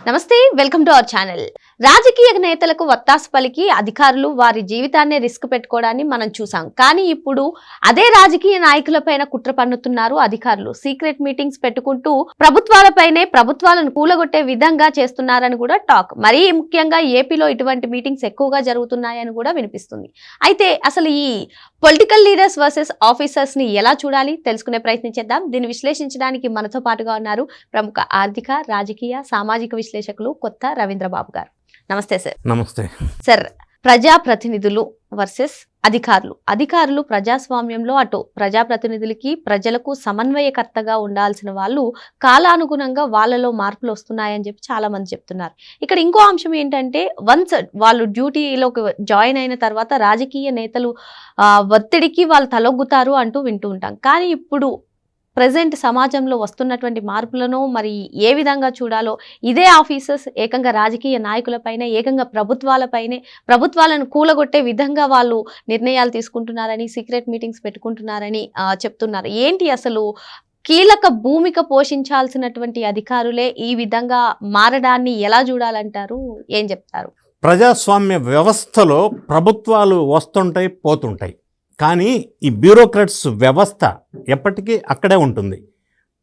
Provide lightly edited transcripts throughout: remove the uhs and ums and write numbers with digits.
నమస్తే, welcome to our channel. రాజకీయ నేతలకు వత్తాసు పలికి అధికారులు వారి జీవితాన్ని రిస్క్ పెట్టుకోవడాన్ని మనం చూసాం. కానీ ఇప్పుడు అదే రాజకీయ నాయకులపైన కుట్ర పన్నుతున్నారు అధికారులు. సీక్రెట్ మీటింగ్స్ పెట్టుకుంటూ ప్రభుత్వాలను కూలగొట్టే విధంగా చేస్తున్నారని కూడా టాక్. మరీ ముఖ్యంగా ఏపీలో ఇటువంటి మీటింగ్స్ ఎక్కువగా జరుగుతున్నాయని కూడా వినిపిస్తుంది. అయితే అసలు ఈ పొలిటికల్ లీడర్స్ వర్సెస్ ఆఫీసర్స్ ని ఎలా చూడాలి తెలుసుకునే ప్రయత్నం చేద్దాం. దీన్ని విశ్లేషించడానికి మనతో పాటుగా ఉన్నారు ప్రముఖ ఆర్థిక, రాజకీయ, సామాజిక విశ్లేషకులు కొత్త రవీంద్రబాబు గారు. నమస్తే సార్. నమస్తే సార్. ప్రజాప్రతినిధులు వర్సెస్ అధికారులు ప్రజాస్వామ్యంలో అటు ప్రజాప్రతినిధులకి ప్రజలకు సమన్వయకర్తగా ఉండాల్సిన వాళ్ళు కాలానుగుణంగా వాళ్ళలో మార్పులు వస్తున్నాయని చెప్పి చాలా మంది చెప్తున్నారు. ఇక్కడ ఇంకో అంశం ఏంటంటే, వన్స్ వాళ్ళు డ్యూటీలోకి జాయిన్ అయిన తర్వాత రాజకీయ నేతలు ఒత్తిడికి వాళ్ళు తలొగ్గుతారు అంటూ వింటూ ఉంటాం. కానీ ఇప్పుడు ప్రజెంట్ సమాజంలో వస్తున్నటువంటి మార్పులను మరి ఏ విధంగా చూడాలో, ఇదే ఆఫీసర్స్ ఏకంగా రాజకీయ నాయకులపైనే, ఏకంగా ప్రభుత్వాలను కూలగొట్టే విధంగా వాళ్ళు నిర్ణయాలు తీసుకుంటున్నారని, సీక్రెట్ మీటింగ్స్ పెట్టుకుంటున్నారని చెప్తున్నారు. ఏంటి అసలు కీలక భూమిక పోషించాల్సినటువంటి అధికారులే ఈ విధంగా మారడాన్ని ఎలా చూడాలంటారు? ఏం చెప్తారు? ప్రజాస్వామ్య వ్యవస్థలో ప్రభుత్వాలు వస్తుంటాయి, పోతుంటాయి. కానీ ఈ బ్యూరోక్రాట్స్ వ్యవస్థ ఎప్పటికీ అక్కడే ఉంటుంది.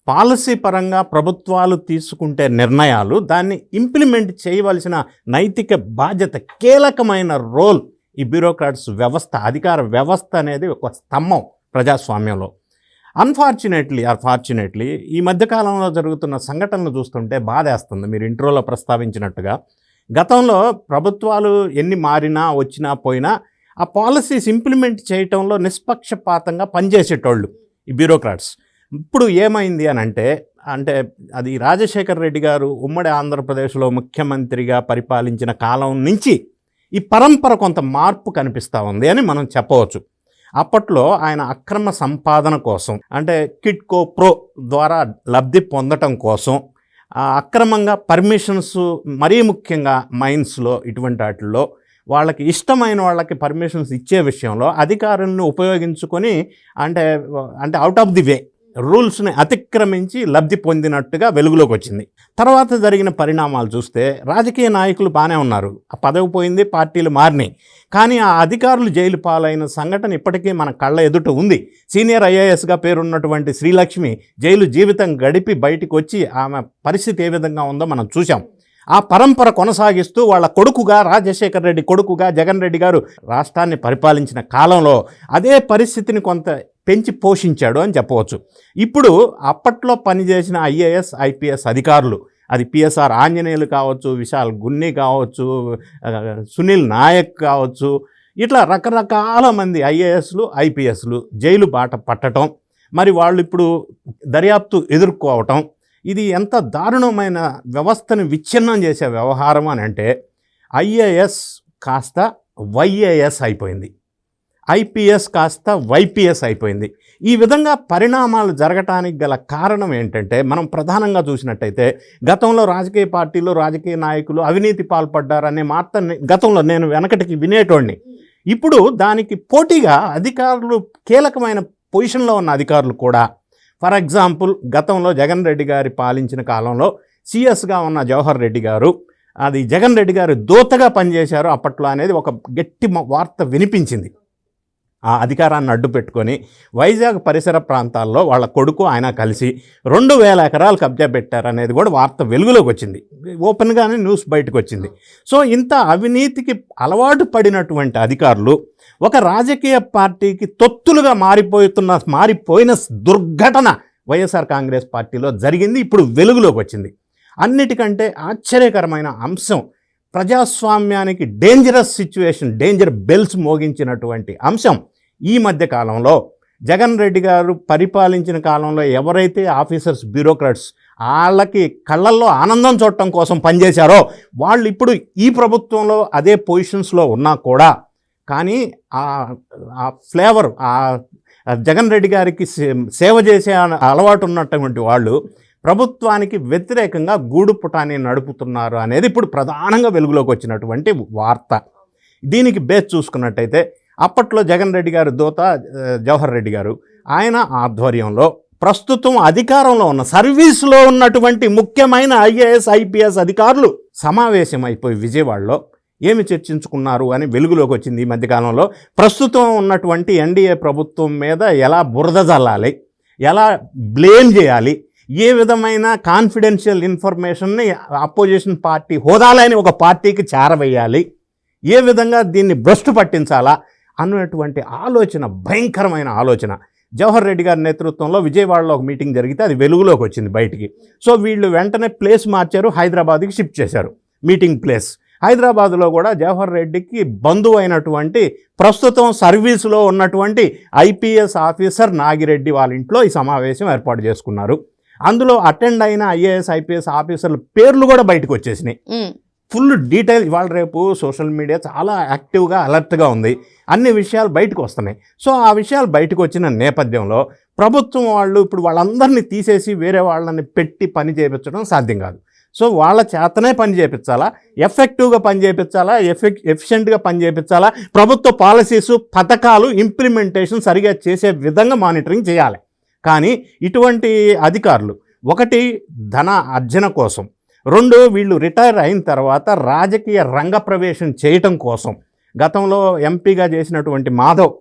పాలసీ పరంగా ప్రభుత్వాలు తీసుకుంటే నిర్ణయాలు, దాన్ని ఇంప్లిమెంట్ చేయవలసిన నైతిక బాధ్యత, కీలకమైన రోల్ ఈ బ్యూరోక్రాట్స్ వ్యవస్థ, అధికార వ్యవస్థ అనేది ఒక స్తంభం ప్రజాస్వామ్యంలో. అన్ఫార్చునేట్లీ ఈ మధ్యకాలంలో జరుగుతున్న సంఘటనలు చూస్తుంటే బాధేస్తుంది. మీరు ఇంట్రోలో ప్రస్తావించినట్టుగా గతంలో ప్రభుత్వాలు ఎన్ని మారినా వచ్చినా పోయినా ఆ పాలసీస్ ఇంప్లిమెంట్ చేయటంలో నిష్పక్షపాతంగా పనిచేసేటోళ్ళు ఈ బ్యూరోక్రాట్స్. ఇప్పుడు ఏమైంది అని అంటే అది రాజశేఖర్ రెడ్డి గారు ఉమ్మడి ఆంధ్రప్రదేశ్లో ముఖ్యమంత్రిగా పరిపాలించిన కాలం నుంచి ఈ పరంపర కొంత మార్పు కనిపిస్తూ ఉంది అని మనం చెప్పవచ్చు. అప్పట్లో ఆయన అక్రమ సంపాదన కోసం, అంటే కిడ్కో ప్రో ద్వారా లబ్ధి పొందటం కోసం అక్రమంగా పర్మిషన్స్, మరీ ముఖ్యంగా మైన్స్లో ఇటువంటి వాటిల్లో వాళ్ళకి ఇష్టమైన వాళ్ళకి పర్మిషన్స్ ఇచ్చే విషయంలో అధికారులను ఉపయోగించుకొని అంటే అవుట్ ఆఫ్ ది వే రూల్స్ని అతిక్రమించి లబ్ధి పొందినట్టుగా వెలుగులోకి వచ్చింది. తర్వాత జరిగిన పరిణామాలు చూస్తే రాజకీయ నాయకులు బాగానే ఉన్నారు, ఆ పదవి పోయింది, పార్టీలు మారినాయి. కానీ ఆ అధికారులు జైలు పాలైన సంఘటన ఇప్పటికీ మన కళ్ళ ఎదుట ఉంది. సీనియర్ ఐఏఎస్గా పేరున్నటువంటి శ్రీలక్ష్మి జైలు జీవితం గడిపి బయటికి వచ్చి ఆమె పరిస్థితి ఏ విధంగా ఉందో మనం చూసాం. ఆ పరంపర కొనసాగిస్తూ వాళ్ళ కొడుకుగా, రాజశేఖర్ రెడ్డి కొడుకుగా జగన్ రెడ్డి గారు రాష్ట్రాన్ని పరిపాలించిన కాలంలో అదే పరిస్థితిని కొంత పెంచి పోషించాడు అని చెప్పవచ్చు. ఇప్పుడు అప్పట్లో పనిచేసిన ఐఏఎస్, ఐపీఎస్ అధికారులు, అది పిఎస్ఆర్ ఆంజనేయులు కావచ్చు, విశాల్ గున్ని కావచ్చు, సునీల్ నాయక్ కావచ్చు, ఇట్లా రకరకాల మంది ఐఏఎస్లు, ఐపీఎస్లు జైలు బాట పట్టడం, మరి వాళ్ళు ఇప్పుడు దర్యాప్తు ఎదుర్కోవటం, ఇది ఎంత దారుణమైన వ్యవస్థను విచ్ఛిన్నం చేసే వ్యవహారం అని అంటే, ఐఏఎస్ కాస్త వైఏఎస్ అయిపోయింది, ఐపీఎస్ కాస్త వైపీఎస్ అయిపోయింది. ఈ విధంగా పరిణామాలు జరగటానికి గల కారణం ఏంటంటే, మనం ప్రధానంగా చూసినట్టయితే గతంలో రాజకీయ పార్టీలు, రాజకీయ నాయకులు అవినీతి పాల్పడ్డారనే మాట గతంలో నేను వెనకటికి వినేటోడిని. ఇప్పుడు దానికి పోటీగా అధికారులు, కీలకమైన పొజిషన్లో ఉన్న అధికారులు కూడా, ఫర్ ఎగ్జాంపుల్ గతంలో జగన్ రెడ్డి గారి పాలించిన కాలంలో సిఎస్గా ఉన్న జవహర్ రెడ్డి గారు అది జగన్ రెడ్డి గారు దూతగా పనిచేశారు అప్పట్లో అనేది ఒక గట్టి వార్త వినిపించింది. ఆ అధికారాన్ని అడ్డు పెట్టుకొని వైజాగ్ పరిసర ప్రాంతాల్లో వాళ్ళ కొడుకు ఆయన కలిసి 2000 ఎకరాలు కబ్జా పెట్టారనేది కూడా వార్త వెలుగులోకి వచ్చింది, ఓపెన్గానే న్యూస్ బయటకు వచ్చింది. సో ఇంత అవినీతికి అలవాటు పడినటువంటి అధికారులు ఒక రాజకీయ పార్టీకి తొత్తులుగా మారిపోయిన దుర్ఘటన వైఎస్ఆర్ కాంగ్రెస్ పార్టీలో జరిగింది, ఇప్పుడు వెలుగులోకి వచ్చింది. అన్నిటికంటే ఆశ్చర్యకరమైన అంశం, ప్రజాస్వామ్యానికి డేంజర్ బెల్స్ మోగించినటువంటి అంశం ఈ మధ్య కాలంలో జగన్ రెడ్డి గారు పరిపాలించిన కాలంలో ఎవరైతే ఆఫీసర్స్, బ్యూరోక్రాట్స్ వాళ్ళకి కళ్ళల్లో ఆనందం చూడటం కోసం పనిచేశారో వాళ్ళు ఇప్పుడు ఈ ప్రభుత్వంలో అదే పొజిషన్స్లో ఉన్నా కూడా, కానీ ఆ ఫ్లేవర్, ఆ జగన్ రెడ్డి గారికి సేవ చేసే అలవాటు ఉన్నటువంటి వాళ్ళు ప్రభుత్వానికి వ్యతిరేకంగా గూడు పుటాన్ని నడుపుతున్నారు అనేది ఇప్పుడు ప్రధానంగా వెలుగులోకి వచ్చినటువంటి వార్త. దీనికి బేస్ చూసుకున్నట్టయితే అప్పట్లో జగన్ రెడ్డి గారు దూత జవహర్ రెడ్డి గారు, ఆయన ఆధ్వర్యంలో ప్రస్తుతం అధికారంలో ఉన్న సర్వీస్లో ఉన్నటువంటి ముఖ్యమైన ఐఏఎస్ ఐపీఎస్ అధికారులు సమావేశం అయిపోయి విజయవాడలో ఏమి చర్చించుకున్నారు అని వెలుగులోకి వచ్చింది ఈ మధ్యకాలంలో. ప్రస్తుతం ఉన్నటువంటి ఎన్డీఏ ప్రభుత్వం మీద ఎలా బురద జల్లాలి, ఎలా బ్లేమ్ చేయాలి, ఏ విధమైన కాన్ఫిడెన్షియల్ ఇన్ఫర్మేషన్ని అపోజిషన్ పార్టీ హోదాలని ఒక పార్టీకి చేరవేయాలి, ఏ విధంగా దీన్ని భ్రష్టు పట్టించాలా అన్నటువంటి ఆలోచన, భయంకరమైన ఆలోచన. జవహర్ రెడ్డి గారి నేతృత్వంలో విజయవాడలో ఒక మీటింగ్ జరిగితే అది వెలుగులోకి వచ్చింది బయటికి. సో వీళ్ళు వెంటనే ప్లేస్ మార్చారు, హైదరాబాద్కి షిఫ్ట్ చేశారు మీటింగ్ ప్లేస్. హైదరాబాద్లో కూడా జవహర్ రెడ్డికి బంధువు అయినటువంటి ప్రస్తుతం సర్వీసులో ఉన్నటువంటి ఐపీఎస్ ఆఫీసర్ నాగిరెడ్డి వాళ్ళ ఇంట్లో ఈ సమావేశం ఏర్పాటు చేసుకున్నారు. అందులో అటెండ్ అయిన ఐఏఎస్ ఐపీఎస్ ఆఫీసర్ల పేర్లు కూడా బయటకు వచ్చేసినాయి. Full detail. ఇవాళ రేపు సోషల్ మీడియా చాలా యాక్టివ్గా అలర్ట్గా ఉంది, అన్ని విషయాలు బయటకు వస్తున్నాయి. సో ఆ విషయాలు బయటకు వచ్చిన నేపథ్యంలో ప్రభుత్వం వాళ్ళు ఇప్పుడు వాళ్ళందరినీ తీసేసి వేరే వాళ్ళని పెట్టి పని చేయించడం సాధ్యం కాదు. సో వాళ్ళ చేతనే పని చేయించాలా, ఎఫెక్టివ్గా పని చేయించాలా, ఎఫిషియెంట్గా పని చేయించాలా, ప్రభుత్వ పాలసీసు పథకాలు ఇంప్లిమెంటేషన్ సరిగా చేసే విధంగా మానిటరింగ్ చేయాలి. కానీ ఇటువంటి అధికారులు ఒకటి ధన అర్జన కోసం, రెండు వీళ్ళు రిటైర్ అయిన తర్వాత రాజకీయ రంగ ప్రవేశం చేయటం కోసం. గతంలో ఎంపీగా చేసినటువంటి మాధవ్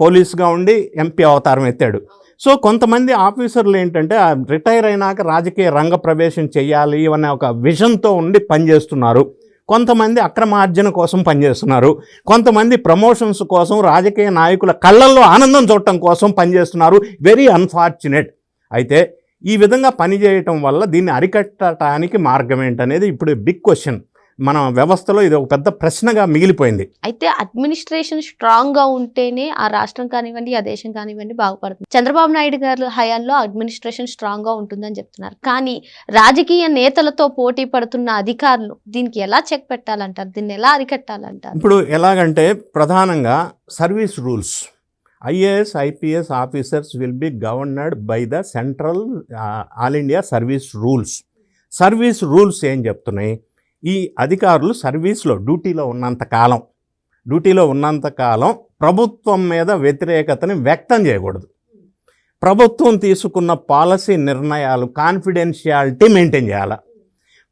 పోలీసుగా ఉండి ఎంపీ అవతారం ఎత్తాడు. సో కొంతమంది ఆఫీసర్లు ఏంటంటే రిటైర్ అయినాక రాజకీయ రంగ ప్రవేశం చేయాలి అనే ఒక విజన్తో ఉండి పనిచేస్తున్నారు. కొంతమంది అక్రమార్జన కోసం పనిచేస్తున్నారు, కొంతమంది ప్రమోషన్స్ కోసం, రాజకీయ నాయకుల కళ్ళల్లో ఆనందం చూడటం కోసం పనిచేస్తున్నారు. Very unfortunate. అయితే ఈ విధంగా పనిచేయటం వల్ల దీన్ని అరికట్టడానికి మార్గం ఏంటనేది ఇప్పుడు బిగ్ క్వశ్చన్. మన వ్యవస్థలో ఇది ఒక పెద్ద ప్రశ్నగా మిగిలిపోయింది. అయితే అడ్మినిస్ట్రేషన్ స్ట్రాంగ్ గా ఉంటేనే ఆ రాష్ట్రం కానివ్వండి, ఆ దేశం కానివ్వండి బాగుపడుతుంది. చంద్రబాబు నాయుడు గారి హయాంలో అడ్మినిస్ట్రేషన్ స్ట్రాంగ్ గా ఉంటుందని చెప్తున్నారు. కానీ రాజకీయ నేతలతో పోటీ పడుతున్న అధికారులు దీనికి ఎలా చెక్ పెట్టాలంటారు, దీన్ని ఎలా అరికట్టాలంటారు? ఇప్పుడు ఎలాగంటే ప్రధానంగా service rules, IAS IPS officers will be governed by the central all India service rules. Service rules ఏం చెప్తున్నాయి? ఈ అధికారులు సర్వీస్లో డ్యూటీలో ఉన్నంతకాలం ప్రభుత్వం మీద వ్యతిరేకతని వ్యక్తం చేయకూడదు. ప్రభుత్వం తీసుకున్న పాలసీ నిర్ణయాలు కాన్ఫిడెన్షియాలిటీ మెయింటైన్ చేయాలి.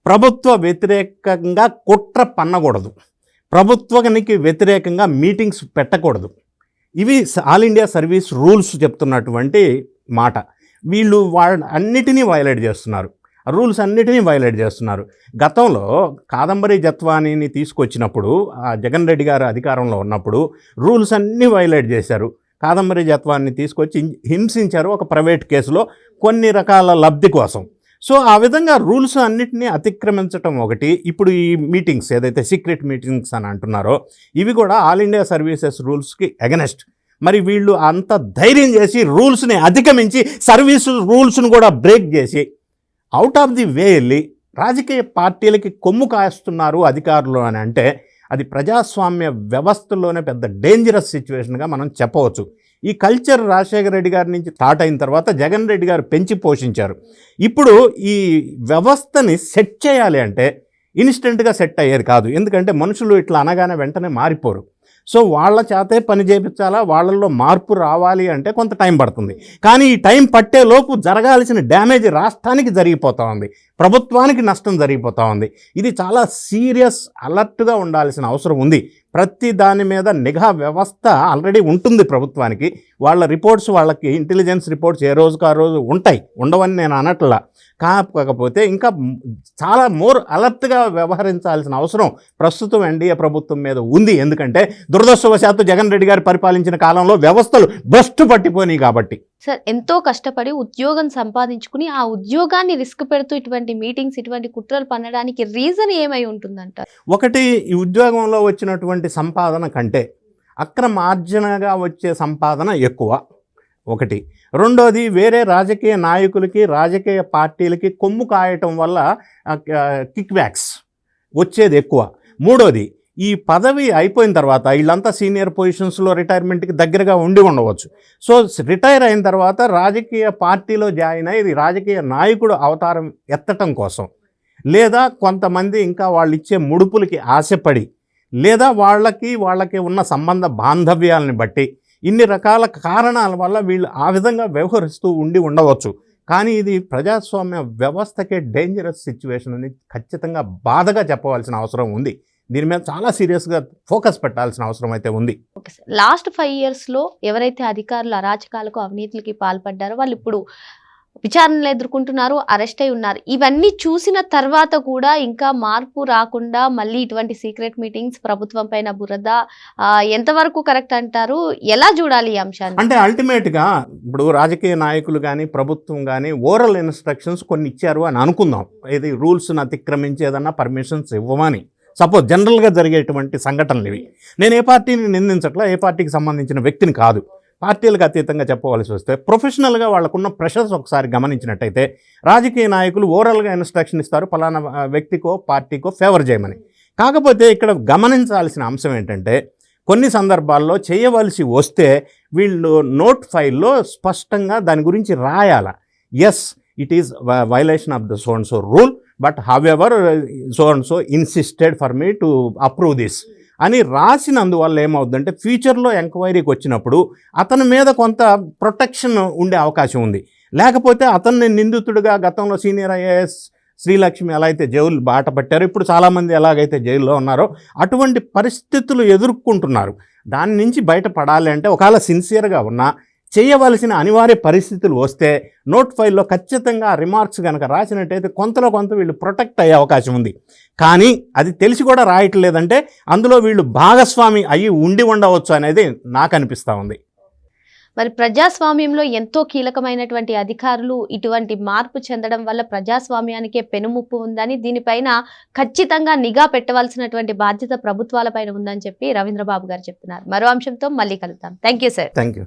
ప్రభుత్వ వ్యతిరేకంగా కుట్ర పన్నకూడదు. ప్రభుత్వానికి వ్యతిరేకంగా మీటింగ్స్ పెట్టకూడదు. ఇవి ఆల్ ఇండియా సర్వీస్ రూల్స్ చెప్తున్నటువంటి మాట. వీళ్ళు అన్నిటినీ వైలేట్ చేస్తున్నారు, రూల్స్ అన్నిటినీ వైలేట్ చేస్తున్నారు. గతంలో కాదంబరి జత్వానీని తీసుకొచ్చినప్పుడు, జగన్ రెడ్డి గారు అధికారంలో ఉన్నప్పుడు రూల్స్ అన్నీ వైలేట్ చేశారు. కాదంబరి జత్వాన్ని తీసుకొచ్చి హింసించారు ఒక ప్రైవేట్ కేసులో కొన్ని రకాల లబ్ధి కోసం. సో ఆ విధంగా రూల్స్ అన్నిటినీ అతిక్రమించడం ఒకటి. ఇప్పుడు ఈ మీటింగ్స్ ఏదైతే సీక్రెట్ మీటింగ్స్ అని అంటున్నారో ఇవి కూడా ఆల్ ఇండియా సర్వీసెస్ రూల్స్కి అగెనెస్ట్. మరి వీళ్ళు అంత ధైర్యం చేసి రూల్స్ని అధిగమించి సర్వీస్ రూల్స్ను కూడా బ్రేక్ చేసి అవుట్ ఆఫ్ ది వే వెళ్ళి రాజకీయ పార్టీలకి కొమ్ము కాస్తున్నారు అధికారులు అని అంటే అది ప్రజాస్వామ్య వ్యవస్థలోనే పెద్ద డేంజరస్ సిచ్యువేషన్గా మనం చెప్పవచ్చు. ఈ కల్చర్ రాజశేఖర రెడ్డి గారి నుంచి స్టార్ట్ అయిన తర్వాత జగన్ రెడ్డి గారు పెంచి పోషించారు. ఇప్పుడు ఈ వ్యవస్థని సెట్ చేయాలి అంటే ఇన్స్టెంట్గా సెట్ అయ్యేది కాదు. ఎందుకంటే మనుషులు ఇట్లా అనగానే వెంటనే మారిపోరు. సో వాళ్ళ చేతే పని చేయించాలా, వాళ్ళల్లో మార్పు రావాలి అంటే కొంత టైం పడుతుంది. కానీ ఈ టైం పట్టే లోపు జరగాల్సిన డ్యామేజ్ రాష్ట్రానికి జరిగిపోతూ ఉంది, ప్రభుత్వానికి నష్టం జరిగిపోతూ ఉంది. ఇది చాలా సీరియస్ అలర్ట్గా ఉండాల్సిన అవసరం ఉంది. ప్రతి దాని మీద నిఘా వ్యవస్థ ఆల్రెడీ ఉంటుంది ప్రభుత్వానికి. వాళ్ళ రిపోర్ట్స్, వాళ్ళకి ఇంటెలిజెన్స్ రిపోర్ట్స్ ఏ రోజుకు ఆ రోజు ఉంటాయి, ఉండవని నేను అనట్లా. కాకపోతే ఇంకా చాలా మోర్ అలర్ట్గా వ్యవహరించాల్సిన అవసరం ప్రస్తుతం ఎన్డీఏ ప్రభుత్వం మీద ఉంది. ఎందుకంటే దురదృష్టవశాత్తు జగన్ రెడ్డి గారు పరిపాలించిన కాలంలో వ్యవస్థలు భ్రష్టు పట్టిపోయినాయి కాబట్టి. సార్, ఎంతో కష్టపడి ఉద్యోగం సంపాదించుకుని ఆ ఉద్యోగాన్ని రిస్క్ పెడుతూ ఇటువంటి మీటింగ్స్, ఇటువంటి కుట్రలు పన్నడానికి రీజన్ ఏమై ఉంటుందంటారు? ఒకటి, ఈ ఉద్యోగంలో వచ్చినటువంటి సంపాదన కంటే అక్రమార్జనగా వచ్చే సంపాదన ఎక్కువ ఒకటి. రెండోది, వేరే రాజకీయ నాయకులకి, రాజకీయ పార్టీలకి కొమ్ము కాయటం వల్ల కిక్ బ్యాక్స్ వచ్చేది ఎక్కువ. మూడోది, ఈ పదవి అయిపోయిన తర్వాత వీళ్ళంతా సీనియర్ పొజిషన్స్లో రిటైర్మెంట్కి దగ్గరగా ఉండవచ్చు. సో రిటైర్ అయిన తర్వాత రాజకీయ పార్టీలో జాయిన్ అయ్యి రాజకీయ నాయకుడు అవతారం ఎత్తటం కోసం, లేదా కొంతమంది ఇంకా వాళ్ళు ఇచ్చే ముడుపులకి ఆశపడి, లేదా వాళ్ళకి ఉన్న సంబంధ బాంధవ్యాలని బట్టి ఇన్ని రకాల కారణాల వల్ల వీళ్ళు ఆ విధంగా వ్యవహరిస్తూ ఉండవచ్చు. కానీ ఇది ప్రజాస్వామ్య వ్యవస్థకే డేంజరస్ సిచ్యువేషన్ అని ఖచ్చితంగా బాధగా చెప్పవలసిన అవసరం ఉంది. దీని మీద చాలా సీరియస్గా ఫోకస్ పెట్టాల్సిన అవసరం అయితే ఉంది. Okay sir. లాస్ట్ 5 yearsలో ఎవరైతే అధికారులు అరాచకాలకు అవినీతికి పాల్పడ్డారో వాళ్ళు ఇప్పుడు విచారణలు ఎదుర్కొంటున్నారు, అరెస్ట్ అయి ఉన్నారు. ఇవన్నీ చూసిన తర్వాత కూడా ఇంకా మార్పు రాకుండా మళ్ళీ ఇటువంటి సీక్రెట్ మీటింగ్స్, ప్రభుత్వం పైన బురద ఎంతవరకు కరెక్ట్ అంటారు? ఎలా చూడాలి ఈ అంశాన్ని? అంటే అల్టిమేట్గా ఇప్పుడు రాజకీయ నాయకులు కానీ ప్రభుత్వం కానీ ఓరల్ ఇన్స్ట్రక్షన్స్ కొన్ని ఇచ్చారు అని అనుకుందాం. ఇది రూల్స్ని అతిక్రమించి ఏదన్నా పర్మిషన్స్ ఇవ్వమని. సపోజ్ జనరల్గా జరిగేటువంటి సంఘటనలు ఇవి. నేను ఏ పార్టీని నిందించట్లా, ఏ పార్టీకి సంబంధించిన వ్యక్తిని కాదు. పార్టీలకు అతీతంగా చెప్పవలసి వస్తే ప్రొఫెషనల్గా వాళ్ళకున్న ప్రెషర్స్ ఒకసారి గమనించినట్టయితే రాజకీయ నాయకులు ఓరల్గా ఇన్స్ట్రక్షన్ ఇస్తారు పలానా వ్యక్తికో పార్టీకో ఫేవర్ చేయమని. కాకపోతే ఇక్కడ గమనించాల్సిన అంశం ఏంటంటే కొన్ని సందర్భాల్లో చేయవలసి వస్తే వీళ్ళు నోట్ ఫైల్లో స్పష్టంగా దాని గురించి రాయాల. Yes, it is violation of the so and so rule, but however so and so insisted for me to approve this అని రాసినందువల్ల ఏమవుతుందంటే ఫ్యూచర్లో ఎంక్వైరీకి వచ్చినప్పుడు అతని మీద కొంత ప్రొటెక్షన్ ఉండే అవకాశం ఉంది. లేకపోతే అతన్ని నిందితుడిగా గతంలో సీనియర్ ఐఏఎస్ శ్రీలక్ష్మి ఎలా అయితే జైలు బాట పట్టారో ఇప్పుడు చాలామంది ఎలాగైతే జైల్లో ఉన్నారో అటువంటి పరిస్థితులు ఎదుర్కొంటున్నారు. దాని నుంచి బయటపడాలి అంటే ఒకవేళ సిన్సియర్గా ఉన్నా చేయవలసిన అనివార్య పరిస్థితులు వస్తే నోట్ ఫైల్లో ఖచ్చితంగా రిమార్క్స్ కనుక రాసినట్టయితే కొంతలో కొంత వీళ్ళు ప్రొటెక్ట్ అయ్యే అవకాశం ఉంది. కానీ అది తెలిసి కూడా రాయట్లేదంటే అందులో వీళ్ళు భాగస్వామి అయ్యి ఉండవచ్చు అనేది నాకు అనిపిస్తూ ఉంది. మరి ప్రజాస్వామ్యంలో ఎంతో కీలకమైనటువంటి అధికారులు ఇటువంటి మార్పు చెందడం వల్ల ప్రజాస్వామ్యానికే పెనుముప్పు ఉందని, దీనిపైన ఖచ్చితంగా నిఘా పెట్టవలసినటువంటి బాధ్యత ప్రభుత్వాలపైన ఉందని చెప్పి రవీంద్రబాబు గారు చెప్తున్నారు. మరో అంశంతో మళ్ళీ కలుద్దాం. Thank you sir. Thank you.